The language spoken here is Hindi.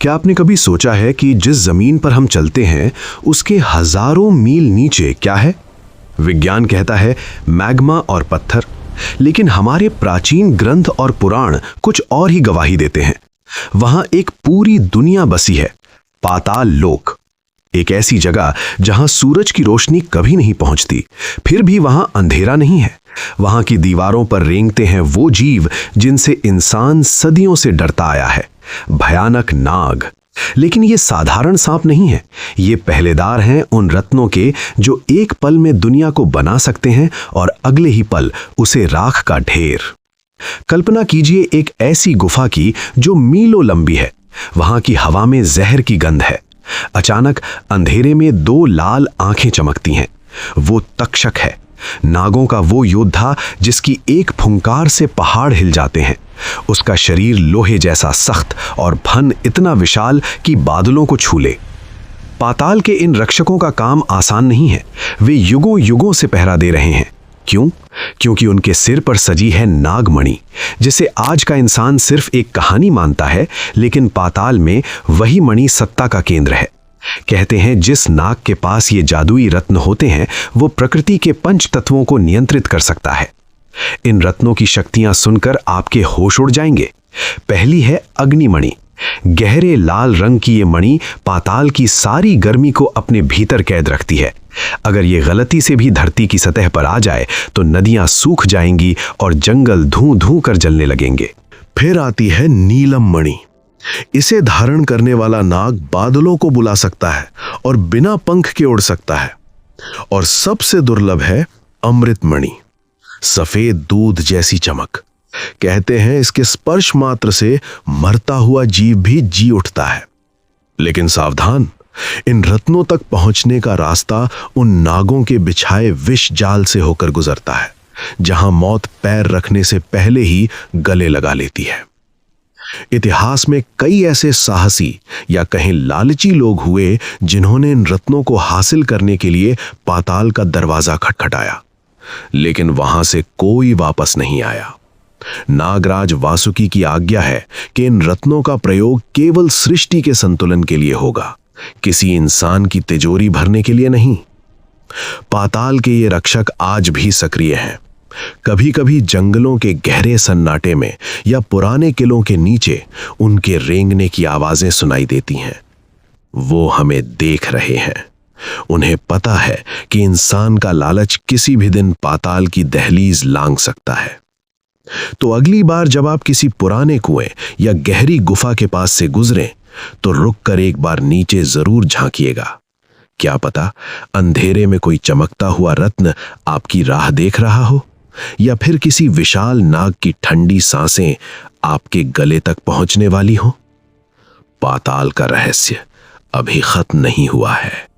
क्या आपने कभी सोचा है कि जिस जमीन पर हम चलते हैं उसके हजारों मील नीचे क्या है? विज्ञान कहता है मैग्मा और पत्थर, लेकिन हमारे प्राचीन ग्रंथ और पुराण कुछ और ही गवाही देते हैं। वहां एक पूरी दुनिया बसी है, पाताल लोक। एक ऐसी जगह जहां सूरज की रोशनी कभी नहीं पहुंचती, फिर भी वहां अंधेरा नहीं है। वहां की दीवारों पर रेंगते हैं वो जीव जिनसे इंसान सदियों से डरता आया है, भयानक नाग। लेकिन ये साधारण सांप नहीं है, ये पहलेदार हैं उन रत्नों के जो एक पल में दुनिया को बना सकते हैं और अगले ही पल उसे राख का ढेर। कल्पना कीजिए एक ऐसी गुफा की जो मीलों लंबी है। वहां की हवा में जहर की गंध है। अचानक अंधेरे में दो लाल आंखें चमकती हैं। वो तक्षक है, नागों का वो योद्धा जिसकी एक फुंकार से पहाड़ हिल जाते हैं। उसका शरीर लोहे जैसा सख्त और फन इतना विशाल कि बादलों को छू ले। पाताल के इन रक्षकों का काम आसान नहीं है। वे युगों युगों से पहरा दे रहे हैं। क्यों? क्योंकि उनके सिर पर सजी है नागमणि, जिसे आज का इंसान सिर्फ एक कहानी मानता है, लेकिन पाताल में वही मणि सत्ता का केंद्र है। कहते हैं जिस नाग के पास ये जादुई रत्न होते हैं वो प्रकृति के पंच तत्वों को नियंत्रित कर सकता है। इन रत्नों की शक्तियां सुनकर आपके होश उड़ जाएंगे। पहली है अग्निमणि। गहरे लाल रंग की ये मणि पाताल की सारी गर्मी को अपने भीतर कैद रखती है। अगर ये गलती से भी धरती की सतह पर आ जाए तो नदियां सूख जाएंगी और जंगल धूं धूं कर जलने लगेंगे। फिर आती है नीलम मणि। इसे धारण करने वाला नाग बादलों को बुला सकता है और बिना पंख के उड़ सकता है। और सबसे दुर्लभ है अमृत मणि, सफेद दूध जैसी चमक। कहते हैं इसके स्पर्श मात्र से मरता हुआ जीव भी जी उठता है। लेकिन सावधान, इन रत्नों तक पहुंचने का रास्ता उन नागों के बिछाए विष जाल से होकर गुजरता है, जहां मौत पैर रखने से पहले ही गले लगा लेती है। इतिहास में कई ऐसे साहसी या कहीं लालची लोग हुए जिन्होंने इन रत्नों को हासिल करने के लिए पाताल का दरवाजा खटखटाया, लेकिन वहां से कोई वापस नहीं आया। नागराज वासुकी की आज्ञा है कि इन रत्नों का प्रयोग केवल सृष्टि के संतुलन के लिए होगा, किसी इंसान की तिजोरी भरने के लिए नहीं। पाताल के ये रक्षक आज भी सक्रिय हैं। कभी कभी जंगलों के गहरे सन्नाटे में या पुराने किलों के नीचे उनके रेंगने की आवाजें सुनाई देती हैं। वो हमें देख रहे हैं। उन्हें पता है कि इंसान का लालच किसी भी दिन पाताल की दहलीज लांघ सकता है। तो अगली बार जब आप किसी पुराने कुएं या गहरी गुफा के पास से गुजरें तो रुक कर एक बार नीचे जरूर झांकिएगा। क्या पता अंधेरे में कोई चमकता हुआ रत्न आपकी राह देख रहा हो, या फिर किसी विशाल नाग की ठंडी सांसें आपके गले तक पहुंचने वाली हो। पाताल का रहस्य अभी खत्म नहीं हुआ है।